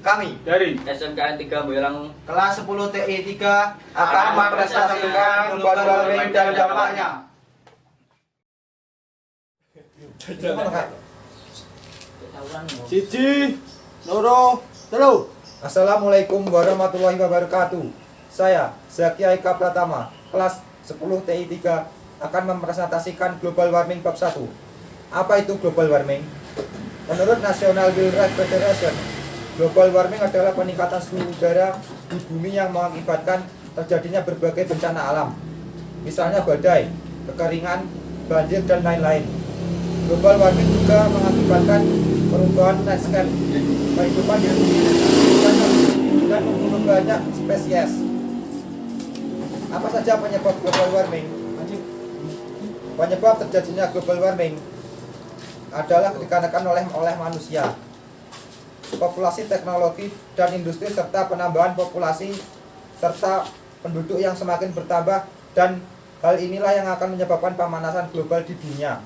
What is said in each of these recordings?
Kami dari SMKN 3 Boyolali kelas 10 TI 3 akan mempresentasikan global warming dan dampaknya. Siji, loro, telu. Assalamualaikum warahmatullahi wabarakatuh. Saya Zaki Aika Pratama, kelas 10 TI 3 akan mempresentasikan global warming bab 1. Apa itu global warming? Menurut National Wildlife Federation, global warming adalah peningkatan suhu udara di bumi yang mengakibatkan terjadinya berbagai bencana alam, misalnya badai, kekeringan, banjir, dan lain-lain. Global warming juga mengakibatkan perubahan landscape kehidupan di bumi dan membunuh banyak spesies. Apa saja penyebab global warming? Penyebab terjadinya global warming adalah dikarenakan oleh manusia, populasi, teknologi, dan industri, serta penambahan populasi serta penduduk yang semakin bertambah, dan hal inilah yang akan menyebabkan pemanasan global di dunia.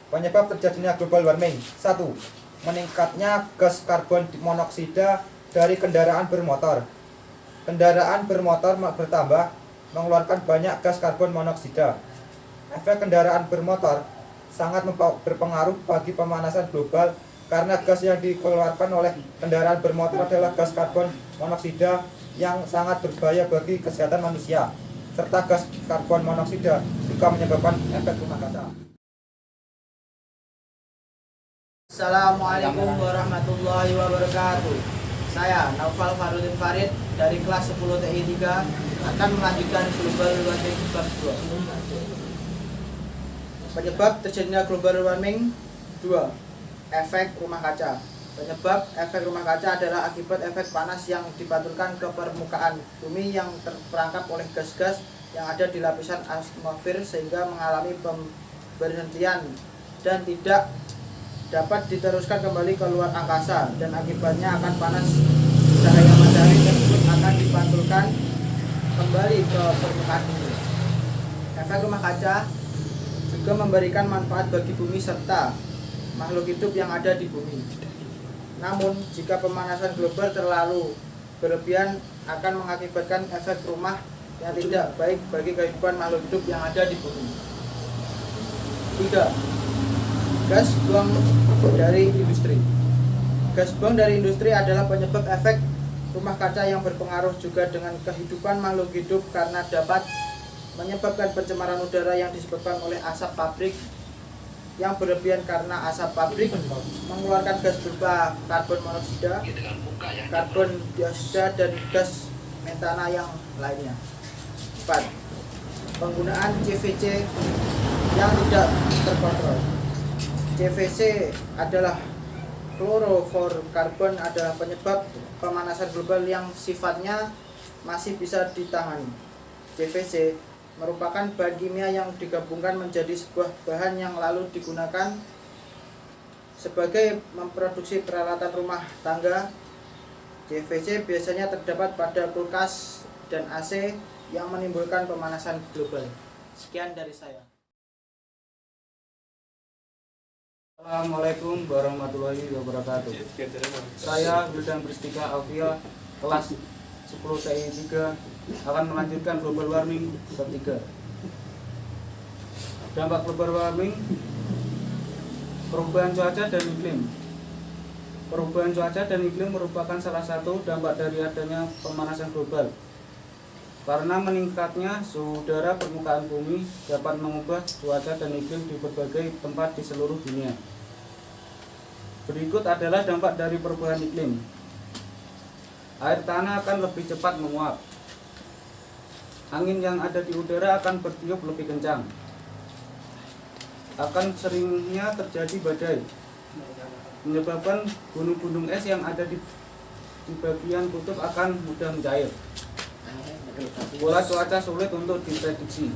Penyebab terjadinya global warming: 1. Meningkatnya gas karbon monoksida dari kendaraan bermotor. Kendaraan bermotor bertambah, mengeluarkan banyak gas karbon monoksida. Efek kendaraan bermotor sangat berpengaruh bagi pemanasan global karena gas yang dikeluarkan oleh kendaraan bermotor adalah gas karbon monoksida yang sangat berbahaya bagi kesehatan manusia, serta gas karbon monoksida juga menyebabkan efek rumah kaca. Assalamualaikum warahmatullahi wabarakatuh. Saya Naufal Farudin Farid dari kelas 10 TI 3 akan melanjutkan global warming bab 2. Penyebab terjadinya global warming 2. Efek rumah kaca. Penyebab efek rumah kaca adalah akibat efek panas yang dipantulkan ke permukaan bumi yang terperangkap oleh gas-gas yang ada di lapisan atmosfer sehingga mengalami pemberhentian dan tidak dapat diteruskan kembali ke luar angkasa, dan akibatnya akan panas cahaya matahari tersebut akan dipantulkan kembali ke permukaan bumi. Efek rumah kaca juga memberikan manfaat bagi bumi serta makhluk hidup yang ada di bumi. Namun, jika pemanasan global terlalu berlebihan akan mengakibatkan efek rumah yang tidak baik bagi kehidupan makhluk hidup yang ada di bumi. 3. Gas buang dari industri. Gas buang dari industri adalah penyebab efek rumah kaca yang berpengaruh juga dengan kehidupan makhluk hidup karena dapat menyebabkan pencemaran udara yang disebabkan oleh asap pabrik yang berlebihan, karena asap pabrik mengeluarkan gas berupa karbon monoksida, karbon dioksida, dan gas metana yang lainnya. 4. Penggunaan CVC yang tidak terkontrol. CVC adalah chlorofluorokarbon, adalah penyebab pemanasan global yang sifatnya masih bisa ditangani. CVC merupakan bahan kimia yang digabungkan menjadi sebuah bahan yang lalu digunakan sebagai memproduksi peralatan rumah tangga. CVC biasanya terdapat pada kulkas dan AC yang menimbulkan pemanasan global. Sekian dari saya. Assalamualaikum warahmatullahi wabarakatuh. Saya Wildan Pristika Alfia, kelas 10 TI 3 akan melanjutkan global warming bab 3. Dampak global warming: perubahan cuaca dan iklim. Perubahan cuaca dan iklim merupakan salah satu dampak dari adanya pemanasan global. Karena meningkatnya suhu udara, permukaan bumi dapat mengubah cuaca dan iklim di berbagai tempat di seluruh dunia. Berikut adalah dampak dari perubahan iklim. Air tanah akan lebih cepat menguap. Angin yang ada di udara akan bertiup lebih kencang. Akan seringnya terjadi badai, menyebabkan gunung-gunung es yang ada di bagian kutub akan mudah mencair. Pola cuaca sulit untuk diprediksi.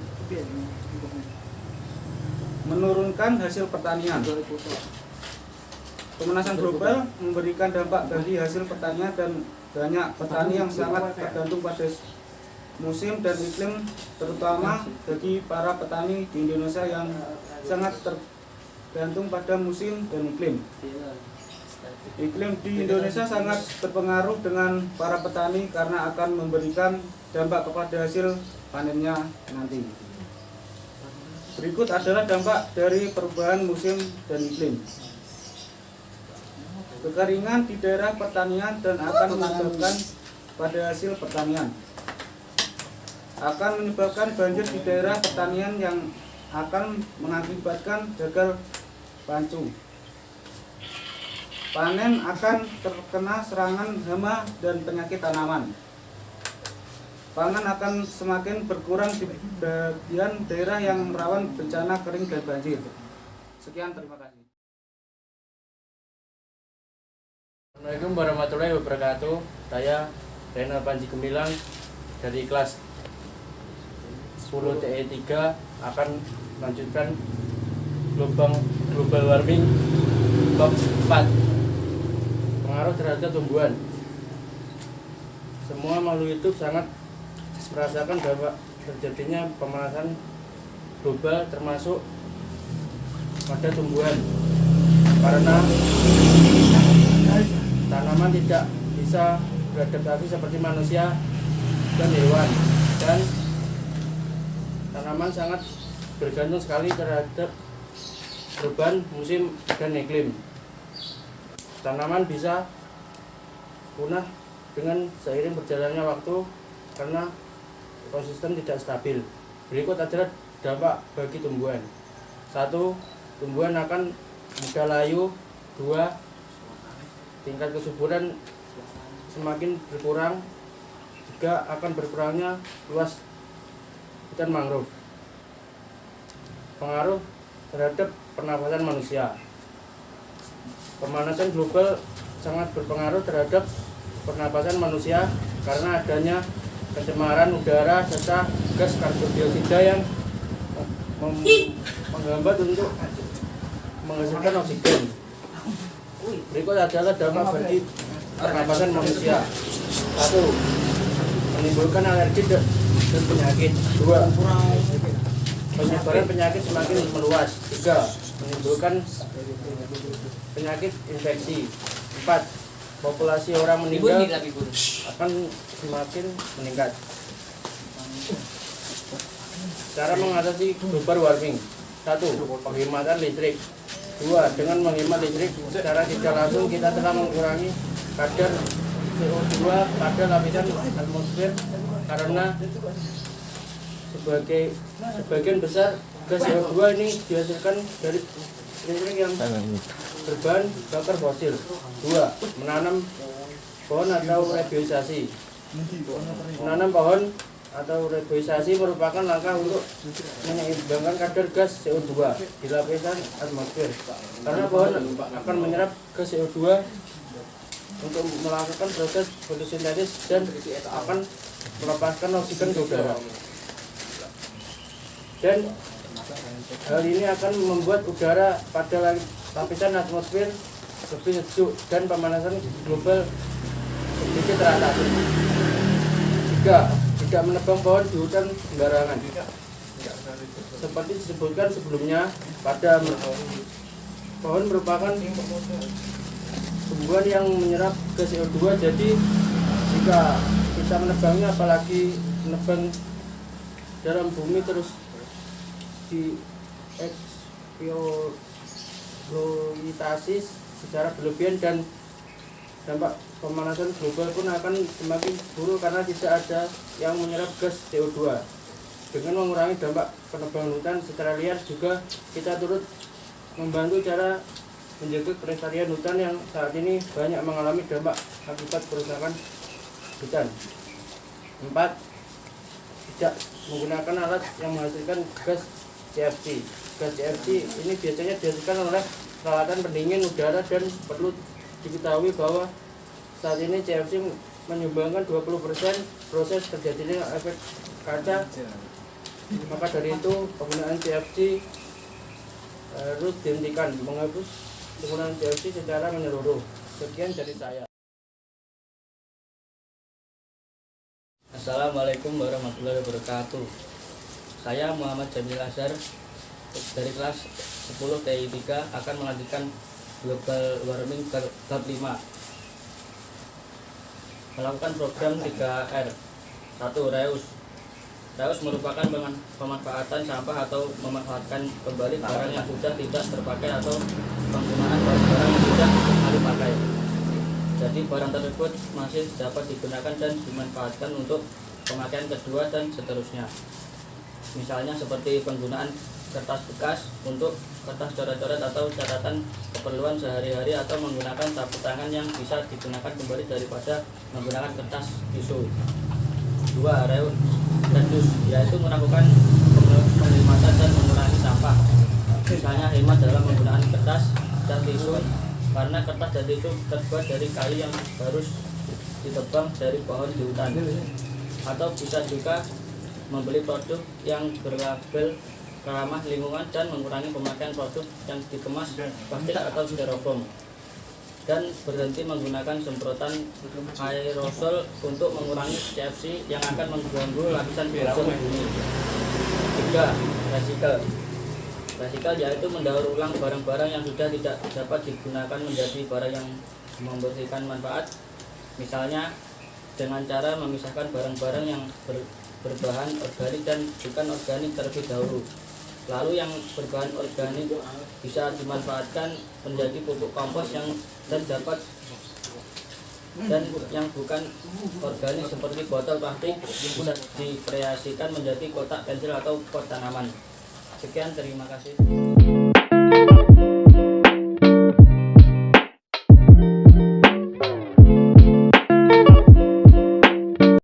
Menurunkan hasil pertanian. Pemanasan global memberikan dampak bagi hasil pertanian, dan banyak petani yang sangat tergantung pada musim dan iklim, terutama bagi para petani di Indonesia yang sangat tergantung pada musim dan iklim. Iklim di Indonesia sangat berpengaruh dengan para petani karena akan memberikan dampak kepada hasil panennya nanti. Berikut adalah dampak dari perubahan musim dan iklim. Kekeringan di daerah pertanian dan akan menyebabkan pada hasil pertanian. Akan menyebabkan banjir di daerah pertanian yang akan mengakibatkan gagal pacu. Panen akan terkena serangan hama dan penyakit tanaman. Pangan akan semakin berkurang di bagian daerah yang rawan bencana kering dan banjir. Sekian, terima kasih. Assalamualaikum warahmatullahi wabarakatuh. Saya Renal Panji Gemilang dari kelas 10 TE 3 akan melanjutkan global warming bab 4. Pengaruh terhadap tumbuhan. Semua makhluk hidup sangat merasakan dampak terjadinya pemanasan global termasuk pada tumbuhan karena tanaman tidak bisa beradaptasi seperti manusia dan hewan, dan tanaman sangat bergantung sekali terhadap perubahan musim dan iklim. Tanaman bisa punah dengan seiring berjalannya waktu karena ekosistem tidak stabil. Berikut adalah dampak bagi tumbuhan. 1. Tumbuhan akan mudah layu. 2. Tingkat kesuburan semakin berkurang. 3. Akan berkurangnya luas hutan mangrove. Pengaruh terhadap pernapasan manusia. Pemanasan global sangat berpengaruh terhadap pernapasan manusia karena adanya pencemaran udara serta gas karbon dioksida yang menghambat untuk menghasilkan oksigen. Berikut adalah dampak bagi pernapasan manusia. 1. Menimbulkan alergi dan penyakit. 2. Penyebaran penyakit semakin meluas. 3. Menimbulkan penyakit infeksi. 4. Populasi orang meninggal akan semakin meningkat. Cara mengatasi global warming. 1. Penghematan listrik. 2. Dengan menghemat listrik secara tidak langsung kita telah mengurangi kadar CO2 pada lapisan atmosfer karena sebagian besar gas CO2 ini dihasilkan dari listrik yang berbahan bakar fosil. 2. Menanam pohon atau reboisasi. Menanam pohon atau reboisasi merupakan langkah untuk menyeimbangkan kadar gas CO2 di lapisan atmosfer. Karena pohon akan menyerap gas CO2 untuk melakukan proses fotosintesis dan akan melepaskan oksigen ke udara. Dan hal ini akan membuat udara pada lapisan atmosfer lebih sejuk dan pemanasan global sedikit teratasi. 3. Tidak menebang pohon di hutan sembarangan. Seperti disebutkan sebelumnya, pohon merupakan tumbuhan yang menyerap gas CO2, jadi jika kita menebangnya, apalagi menebang dalam bumi terus dieksploitasi secara berlebihan, dan dampak pemanasan global pun akan semakin buruk karena tidak ada yang menyerap gas CO2. Dengan mengurangi dampak penebangan hutan secara liar juga kita turut membantu cara menjaga kelestarian hutan yang saat ini banyak mengalami dampak akibat kerusakan hutan. 4. Tidak menggunakan alat yang menghasilkan gas CFC. Gas CFC ini biasanya dihasilkan oleh peralatan pendingin udara, dan perlu diketahui bahwa saat ini CFC menyumbangkan 20% proses terjadinya efek kaca. Maka dari itu penggunaan CFC harus dihentikan, menghapus penggunaan CFC secara menyeluruh. Sekian dari saya. Assalamualaikum warahmatullahi wabarakatuh. Saya Muhammad Jamil Azhar dari kelas 10 TI 3 akan melanjutkan global warming bab 5. Melakukan program 3R. 1. Reuse. Reuse merupakan pemanfaatan sampah atau memanfaatkan kembali barang yang sudah tidak terpakai atau penggunaan barang-barang yang sudah habis pakai. Jadi barang tersebut masih dapat digunakan dan dimanfaatkan untuk pemakaian kedua dan seterusnya. Misalnya seperti penggunaan kertas bekas untuk kertas coret-coret atau catatan keperluan sehari-hari, atau menggunakan sapu tangan yang bisa digunakan kembali daripada menggunakan kertas tisu. 2. Reduce, yaitu melakukan penghematan dan mengurangi sampah. Misalnya hemat dalam menggunakan kertas dan tisu, karena kertas dan tisu terbuat dari kayu yang harus ditebang dari pohon di hutan. Atau bisa juga membeli produk yang berlabel ramah lingkungan dan mengurangi pemakaian produk yang dikemas plastik atau styrofoam, dan berhenti menggunakan semprotan aerosol untuk mengurangi CFC yang akan mengganggu lapisan ozon bumi. 3. Recycle, yaitu mendaur ulang barang-barang yang sudah tidak dapat digunakan menjadi barang yang membersihkan manfaat, misalnya dengan cara memisahkan barang-barang yang berbahan organik dan bukan organik terlebih dahulu. Lalu yang berbahan organik bisa dimanfaatkan menjadi pupuk kompos dan yang bukan organik seperti botol plastik bisa dikreasikan menjadi kotak pensil atau pot tanaman. Sekian, terima kasih.